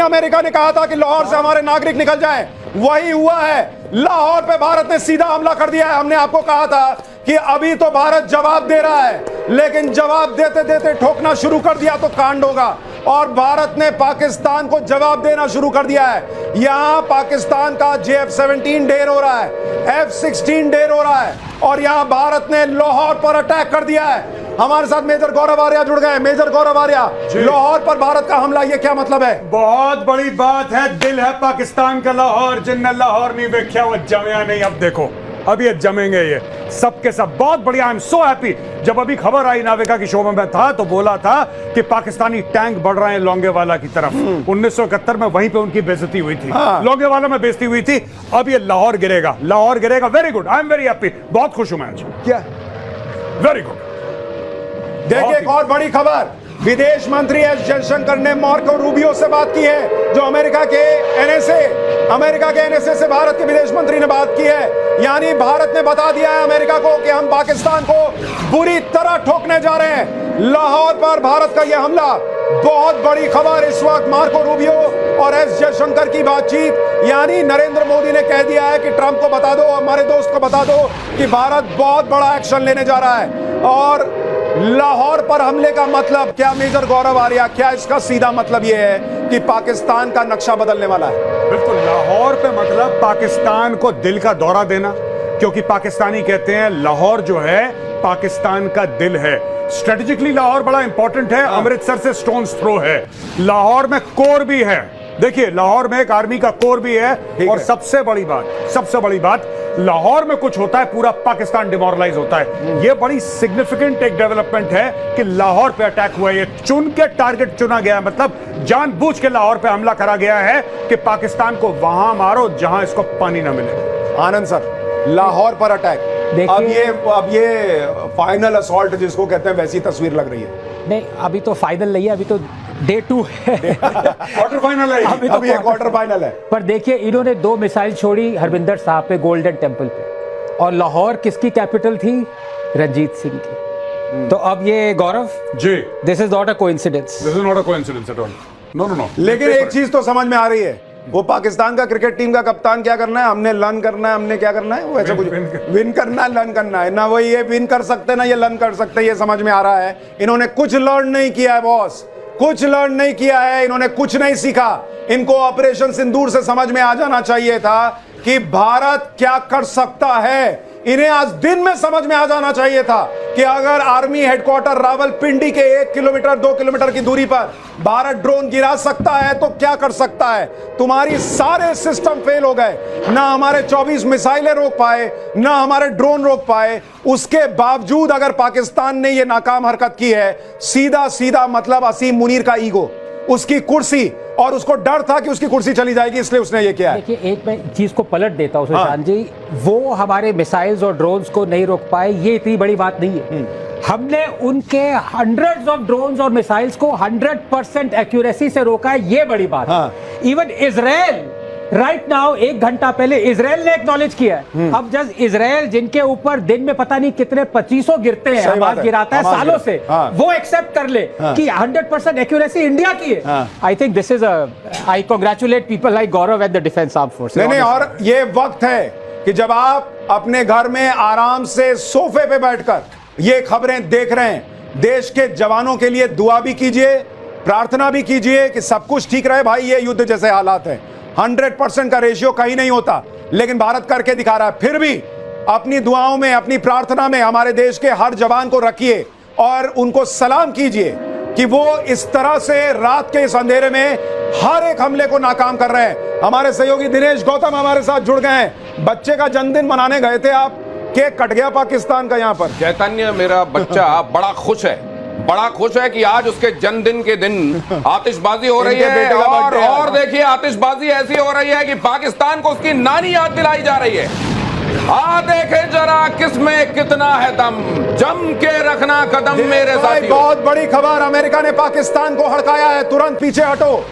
America ने कहा था कि लाहौर से हमारे नागरिक निकल जाएं, वही हुआ है। लाहौर पे भारत ने सीधा हमला कर दिया है। हमने आपको कहा था कि अभी तो भारत जवाब दे रहा है, लेकिन जवाब देते देते ठोकना शुरू कर दिया तो कांड होगा। और भारत ने पाकिस्तान को जवाब देना शुरू कर दिया है। यहां पाकिस्तान का JF-17 ढेर हो रहा है, F-16 ढेर हो रहा है, और यहां भारत ने लाहौर पर अटैक कर दिया है। हमारे साथ मेजर गौरव आर्या जुड़ गए। मेजर गौरव आर्या, लाहौर पर भारत का हमला, ये क्या मतलब है? बहुत बड़ी बात है। दिल है पाकिस्तान का लाहौर, जिनने लाहौर नहीं देखा वो जमया नहीं। अब देखो, अब ये जमेंगे, ये सबके सब। बहुत बढ़िया, आई एम सो हैप्पी। जब अभी खबर आई नाविका की शो में मैं था तो बोला था कि पाकिस्तानी टैंक बढ़ रहे हैं लोंगेवाला की तरफ। 1971 में वहीं पे उनकी बेइज्जती हुई थी, लोंगेवाला में बेइज्जती हुई थी। अब ये लाहौर गिरेगा, लाहौर गिरेगा। Very good, I am very happy. बहुत खुश हूं मैं आज। क्या? Very good. देखिए एक और बड़ी खबर, विदेश मंत्री एस जयशंकर ने मार्को रूबियो से बात की है, जो अमेरिका के एनएसए से भारत के विदेश मंत्री ने बात की है। यानी भारत ने बता दिया है अमेरिका को कि हम पाकिस्तान को बुरी तरह ठोकने जा रहे हैं। लाहौर पर भारत का यह हमला, बहुत बड़ी खबर इस वक्त। मार्को रूबियो और एस जयशंकर की बातचीत, यानी नरेंद्र मोदी ने कह दिया है कि ट्रंप को बता दो, हमारे दोस्त को बता दो कि भारत बहुत बड़ा एक्शन लेने जा रहा है। और लाहौर पर हमले का मतलब क्या मेजर गौरव आर्या, क्या इसका सीधा मतलब यह है कि पाकिस्तान का नक्शा बदलने वाला है? बिल्कुल, लाहौर पे मतलब पाकिस्तान को दिल का दौरा देना, क्योंकि पाकिस्तानी कहते हैं लाहौर जो है पाकिस्तान का दिल है। स्ट्रेटेजिकली लाहौर बड़ा इंपॉर्टेंट है, अमृतसर से स्टोन्स थ्रो है। लाहौर में कोर भी है, देखिए लाहौर में एक आर्मी का कोर भी है। और सबसे बड़ी बात, लाहौर में कुछ होता है पूरा पाकिस्तान डिमोरलाइज होता है। यह बड़ी सिग्निफिकेंट एक डेवलपमेंट है कि लाहौर पे अटैक हुआ है। ये चुन के टारगेट चुना गया है, मतलब जानबूझ के लाहौर पे हमला करा गया है कि पाकिस्तान को वहां मारो जहां इसको पानी ना मिले। आनंद सर, लाहौर पर अटैक, अब ये फाइनल असॉल्ट जिसको कहते हैं वैसी तस्वीर लग रही है। नहीं, अभी तो फाइनल नहीं है, अभी तो डे 2 है। क्वार्टर फाइनल है, अभी क्वार्टर फाइनल है। पर देखिए, इन्होंने 2 मिसाइल छोड़ी हरविंदर साहब पे गोल्डन टेम्पल पे, और लाहौर किसकी कैपिटल थी? रंजीत सिंह की। तो अब ये Gaurav ji, this is not a coincidence, this is not a coincidence at all. No. लेकिन एक चीज तो समझ में आ रही है, वो पाकिस्तान का क्रिकेट टीम का कप्तान क्या करना है, हमने लर्न करना है, हमने क्या करना है, वो ऐसा कुछ विन करना है, लर्न करना है ना। वो ये विन कर सकते ना ये लर्न कर सकते, ये समझ में आ रहा है। इन्होंने कुछ लर्न नहीं किया है बॉस, कुछ लर्न नहीं किया है, इन्होंने कुछ नहीं सीखा। इनको ऑपरेशन सिंदूर से समझ में आ जाना चाहिए था कि भारत क्या कर सकता है। इन्हें आज दिन में समझ में आ जाना चाहिए था कि अगर आर्मी हेडक्वार्टर रावलपिंडी के 1 किलोमीटर 2 किलोमीटर की दूरी पर भारत ड्रोन गिरा सकता है तो क्या कर सकता है। तुम्हारी सारे सिस्टम फेल हो गए, ना हमारे 24 मिसाइलें रोक पाए, ना हमारे ड्रोन रोक पाए। उसके बावजूद अगर पाकिस्तान ने यह नाकाम हरकत की है, सीधा सीधा मतलब असीम मुनीर का ईगो, उसकी कुर्सी, और उसको डर था कि उसकी कुर्सी चली जाएगी, इसलिए उसने ये किया है। देखिए, एक मैं चीज को पलट देता हूं सुशांत जी, वो हमारे मिसाइल्स और ड्रोन्स को नहीं रोक पाए, ये इतनी बड़ी बात नहीं है। हमने उनके हंड्रेड्स ऑफ ड्रोन्स और मिसाइल्स को 100% एक्यूरेसी से रोका है, ये बड़ी बात है। इवन इजराइल राइट नाउ, 1 घंटा पहले इजराइल ने एक्नॉलेज किया है। अब जस्ट इजराइल, जिनके ऊपर दिन में पता नहीं कितने 2500 गिरते हैं, हमास गिराता है सालों से, वो एक्सेप्ट कर ले कि 100% एक्यूरेसी इंडिया की है। I think this is I congratulate people like Gaurav at the defence armed forces. नहीं, और ये वक्त है कि जब आप अपने घर में आराम से सोफे पे बैठकर ये खबरें देख रहे हैं, देश के जवानों के लिए दुआ भी कीजिए, प्रार्थना भी कीजिए कि सब कुछ ठीक रहे। भाई, ये युद्ध जैसे हालात हैं, 100% का रेशियो कहीं नहीं होता, लेकिन भारत करके दिखा रहा है। फिर भी अपनी दुआओं में, अपनी प्रार्थना में हमारे देश के हर जवान को रखिए और उनको सलाम कीजिए कि वो इस तरह से रात के इस अंधेरे में हर एक हमले को नाकाम कर रहे हैं। हमारे सहयोगी दिनेश गौतम हमारे साथ जुड़ गए हैं। बच्चे का जन्मदिन मनाने गए थे आप, केक कट गया पाकिस्तान का यहाँ पर। चैतन्य, मेरा बच्चा बड़ा खुश है कि आज उसके जन्मदिन के दिन आतिशबाजी हो रही है, और देखिए आतिशबाजी ऐसी हो रही है कि पाकिस्तान को उसकी नानी याद दिलाई जा रही है। देखे जरा किसमें कितना है दम, जम के रखना कदम मेरे साथियों। बहुत बड़ी खबर, अमेरिका ने पाकिस्तान को हड़काया है, तुरंत पीछे हटो।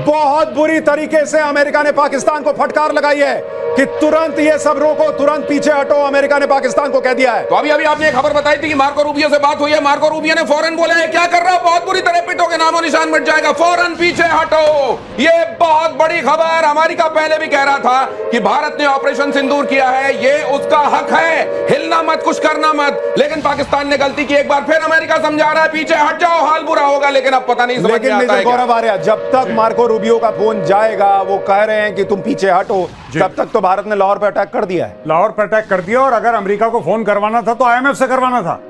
बहुत बुरी तरीके से अमेरिका ने पाकिस्तान को फटकार लगाई है। कि तुरंत ये सब रोको, तुरंत पीछे हटो। अमेरिका ने पाकिस्तान को कह दिया है। तो अभी अभी आपने एक खबर बताई थी कि मार्को रूबियो से बात हुई है। मार्को रूबियो ने फौरन बोला है, क्या कर रहा है, बहुत बुरी तरह पिटोगे, नामो निशान मिट जाएगा, फौरन पीछे हटो। ये बहुत बड़ी खबर। अमेरिका पहले भी कह रहा था कि भारत ने ऑपरेशन सिंदूर किया है, ये उसका हक है, हिलना मत, कुछ करना मत। लेकिन पाकिस्तान ने गलती की। एक बार फिर अमेरिका समझा रहा है, पीछे हट जाओ, हाल बुरा होगा। लेकिन अब पता नहीं समझ में आता है क्या। गौरव आर्या, जब तक मार्को रूबियो का फोन जाएगा, वो कह रहे हैं कि तुम पीछे हटो, तब तक तो भारत ने लाहौर पर अटैक कर दिया है। लाहौर पर अटैक कर दिया। और अगर अमेरिका को फोन करवाना था तो आईएमएफ से करवाना था।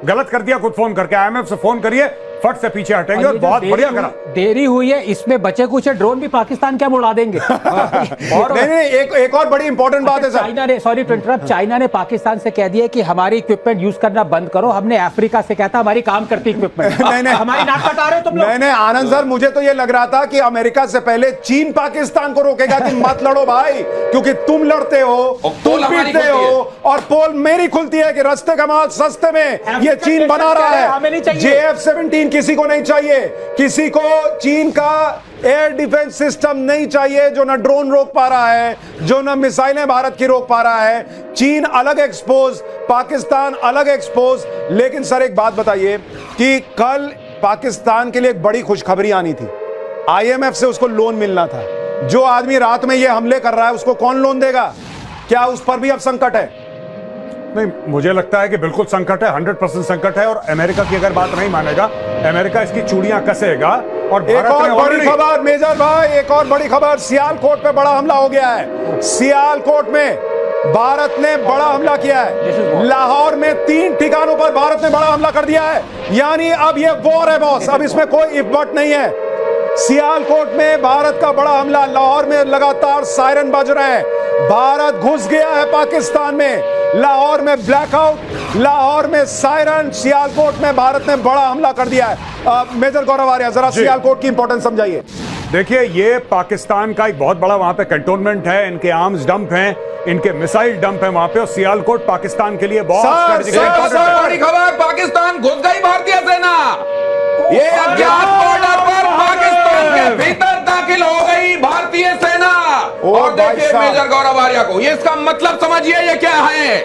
गलत कर दिया खुद फोन करके। आईएमएफ से फोन करिए, फट से पीछे हटेंगे। और बहुत बढ़िया करा। देरी हुई है, इसमें बचे कुछ ड्रोन भी पाकिस्तान क्या उड़ा देंगे। और नहीं, एक और बड़ी इंपॉर्टेंट बात है सर। चाइना ने, सॉरी टू इंटरप्ट, चाइना ने पाकिस्तान से कह दिया कि हमारी इक्विपमेंट यूज करना बंद करो। हमने अफ्रीका से कहता हमारी काम करती इक्विपमेंट। नहीं, हमारी नाक कटा रहे हो तुम लोग। नहीं, आनंद सर, मुझे तो ये लग रहा था कि अमेरिका से पहले चीन पाकिस्तान को रोकेगा कि मत लड़ो भाई, क्योंकि तुम लड़ते हो, तुम पीटते हो, और पोल मेरी खुलती है कि रस्ते का माल सस्ते में ये चीन बना रहा है। JF-17 किसी को नहीं चाहिए, किसी को चीन का एयर डिफेंस सिस्टम नहीं चाहिए, जो ना ड्रोन रोक पा रहा है, जो ना मिसाइलें भारत की रोक पा रहा है। चीन अलग एक्सपोज, पाकिस्तान अलग एक्सपोज। लेकिन सर एक बात बताइए कि कल पाकिस्तान के लिए एक बड़ी खुशखबरी आनी थी। IMF से उसको लोन मिलना था। जो आदमी रात में ये हमले कर रहा है, उसको कौन लोन देगा? क्या उस पर भी अब संकट है? नहीं, मुझे लगता है कि बिल्कुल संकट है, 100% संकट है। और अमेरिका की अगर बात नहीं मानेगा, अमेरिका इसकी चूड़ियां कसेगा। और एक और बड़ी खबर मेजर भाई, एक और बड़ी खबर, सियालकोट पे बड़ा हमला हो गया है। सियालकोट में भारत ने बड़ा हमला किया है। लाहौर में 3 ठिकानों पर भारत ने बड़ा हमला कर दिया है। यानी अब ये वॉर है बॉस, अब इसमें कोई इफ बट नहीं है। सियालकोट में भारत का बड़ा हमला, लाहौर में लगातार सायरन बज रहे हैं। भारत घुस गया है पाकिस्तान में। लाहौर में ब्लैकआउट, लाहौर में सायरन, सियालकोट में भारत ने बड़ा हमला कर दिया है। मेजर गौरव आर्या, जरा सियालकोट की इंपॉर्टेंस समझाइए। देखिए, ये पाकिस्तान का एक बहुत बड़ा वहां पे कंटोनमेंट है, इनके आर्म्स डंप हैं, इनके मिसाइल डंप है वहां पे। और सियालकोट पाकिस्तान के लिए बहुत बड़ी खबर, पाकिस्तान घुस गई भारतीय सेना। ये अज्ञात बॉर्डर पर पाकिस्तान के भीतर दाखिल हो गई भारतीय सेना। और देखिए मेजर गौरव आर्या को, ये इसका मतलब समझिए ये क्या है।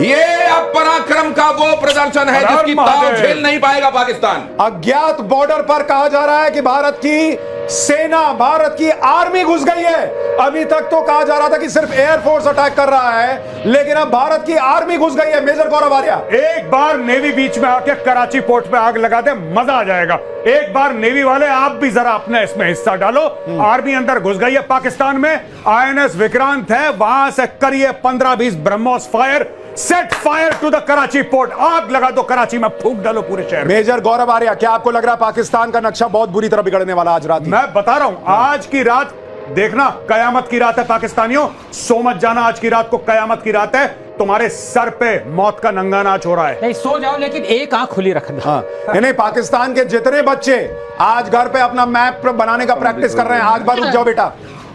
ये अब पराक्रम का वो प्रदर्शन है जिसकी ताव झेल नहीं पाएगा पाकिस्तान। अज्ञात बॉर्डर पर कहा जा रहा है कि भारत की सेना, भारत की आर्मी घुस गई है। अभी तक तो कहा जा रहा था कि सिर्फ एयरफोर्स अटैक कर रहा है, लेकिन अब भारत की आर्मी घुस गई है। मेजर गौरव आर्या, एक बार नेवी बीच में आके कराची पोर्ट पे आग लगा दे, मजा आ जाएगा। एक बार नेवी वाले आप भी जरा अपने इसमें हिस्सा डालो। आर्मी अंदर घुस गई है पाकिस्तान में। INS विक्रांत है, वहां से करिए 15-20 BrahMos fire, set fire to the Karachi port. आग लगा दो कराची में, फूंक डालो पूरे शहर। मेजर गौरव आर्या, क्या आपको लग रहा है पाकिस्तान का नक्शा बहुत बुरी तरह बिगड़ने वाला आज रात? मैं बता रहा हूं, आज की रात देखना कयामत की रात है पाकिस्तानियों। सो मत जाना, आज की रात को कयामत की रात है। तुम्हारे सर पे मौत का नंगा नाच हो रहा है। नहीं, सो जाओ, लेकिन एक आंख खुली रखना। हाँ, नहीं, पाकिस्तान के जितने बच्चे आज घर पे अपना मैप बनाने का प्रैक्टिस कर रहे हैं, आज बार रुक जाओ बेटा,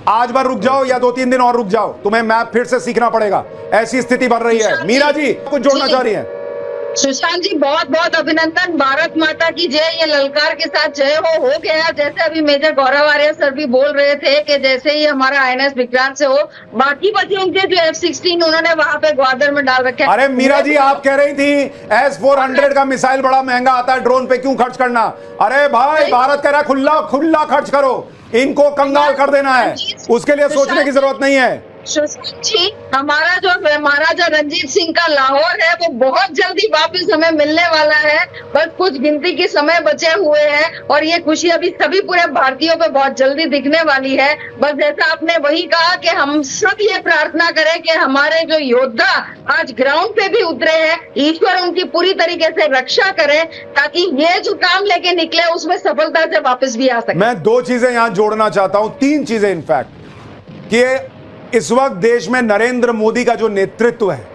आज बार रुक जाओ, या 2-3 दिन और रुक जाओ, तुम्हें मैप फिर से सीखना पड़ेगा। ऐसी स्थिति बन रही है। मीरा जी कुछ जोड़ना चाह रही है? सुशांत जी, बहुत बहुत अभिनंदन। भारत माता की जय। ये ललकार के साथ जय हो गया। जैसे अभी मेजर गौरव आर्या सर भी बोल रहे थे कि जैसे ही हमारा INS विक्रांत से हो, बाकी बच्चों के जो F-16 उन्होंने वहां पे ग्वादर में डाल रखे। अरे मीरा जी, आप कह रही थी S-400 का मिसाइल बड़ा महंगा आता है, ड्रोन पे क्यों खर्च करना? अरे भाई, भारत कह रहा है खुला खुला खर्च करो, इनको कंगाल कर देना है, उसके लिए सोचने की जरूरत नहीं है। सुशांत जी, हमारा जो महाराजा रंजीत सिंह का लाहौर है वो बहुत जल्दी वापस हमें मिलने वाला है। बस कुछ गिनती के समय बचे हुए हैं और ये खुशी अभी सभी पूरे भारतीयों पे बहुत जल्दी दिखने वाली है। बस जैसा आपने वही कहा कि हम सब ये प्रार्थना करें कि हमारे जो योद्धा आज ग्राउंड पे भी उतरे हैं, ईश्वर उनकी पूरी तरीके से रक्षा करे, ताकि ये जो काम लेके निकले उसमें सफलता से वापस भी आ सके। मैं 2 चीजें यहां जोड़ना चाहता हूं, 3 चीजें इनफैक्ट, कि इस वक्त देश में नरेंद्र मोदी का जो नेतृत्व है,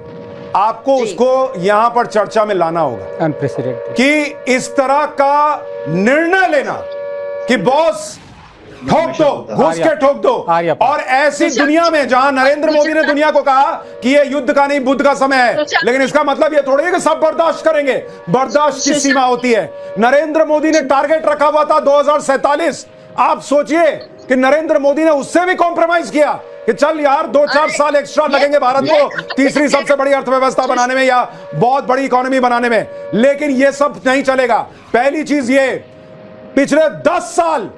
आपको उसको यहां पर चर्चा में लाना होगा। अनप्रेसिडेंटेड कि इस तरह का निर्णय लेना कि बॉस ठोक दो, घुस के ठोक दो। और ऐसी दुनिया में जहां नरेंद्र मोदी ने दुनिया को कहा कि ये युद्ध का नहीं बुद्ध का समय है, लेकिन इसका मतलब ये थोड़ी है कि सब बर्दाश्त करेंगे। बर्दाश्त की सीमा होती है। नरेंद्र मोदी ने टारगेट रखा हुआ था 2047। आप सोचिए कि नरेंद्र मोदी ने उससे भी कॉम्प्रोमाइज किया कि चल यार 2-4 साल एक्स्ट्रा लगेंगे भारत को तीसरी सबसे बड़ी अर्थव्यवस्था बनाने में या बहुत बड़ी इकोनॉमी बनाने में, लेकिन ये सब नहीं चलेगा। पहली चीज ये, पिछले 10 साल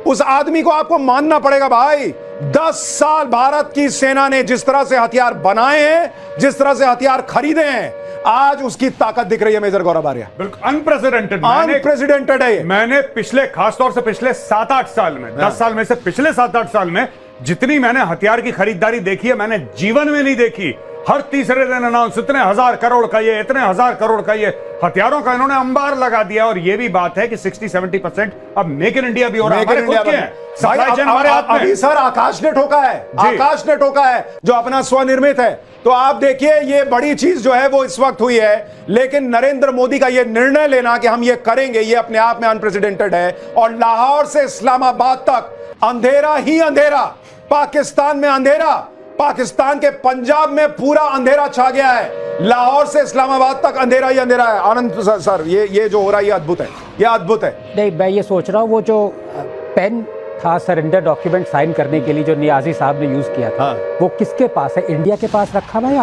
उस आदमी को आपको मानना पड़ेगा भाई। 10 साल भारत की सेना ने जिस तरह से हथियार बनाए हैं, जिस तरह से हथियार खरीदे हैं, आज उसकी ताकत दिख रही है मेजर गौरव आर्या। बिल्कुल अनप्रेसिडेंटेड है ये। मैंने पिछले, खासतौर से पिछले 7-8 साल में, 10 साल में से पिछले 7-8 साल में जितनी मैंने हथियार की खरीदारी देखी है, मैंने जीवन में नहीं देखी। हर तीसरे दिन अनाउंस, इतने हजार करोड़ का ये, इतने हजार करोड़ का ये, हथियारों का इन्होंने अंबार लगा दिया। और ये भी बात है कि 60-70% अब मेक इन इंडिया भी हो रहा है, हमारे खुद के हैं। सप्लाई चेन हमारे हाथ में। अभी सर आकाश ने ठोका है, आकाश ने ठोका है जो अपना स्वनिर्मित है। तो आप देखिए ये बड़ी चीज जो है वो इस वक्त हुई है, लेकिन नरेंद्र मोदी का ये निर्णय लेना कि हम ये करेंगे, ये अपने आप में अनप्रेसिडेंटेड है। और लाहौर से इस्लामाबाद तक अंधेरा ही अंधेरा, पाकिस्तान में अंधेरा, पाकिस्तान के पंजाब में पूरा अंधेरा छा गया है। लाहौर से इस्लामाबाद तक अंधेरा ही अंधेरा है। आनंद सर ये जो हो रहा है ये अद्भुत है, ये अद्भुत है। नहीं, मैं ये सोच रहा हूँ वो जो पेन था सरेंडर डॉक्यूमेंट साइन करने के लिए जो नियाजी साहब ने यूज किया था, वो किसके पास है? इंडिया के पास रखा हुआ है या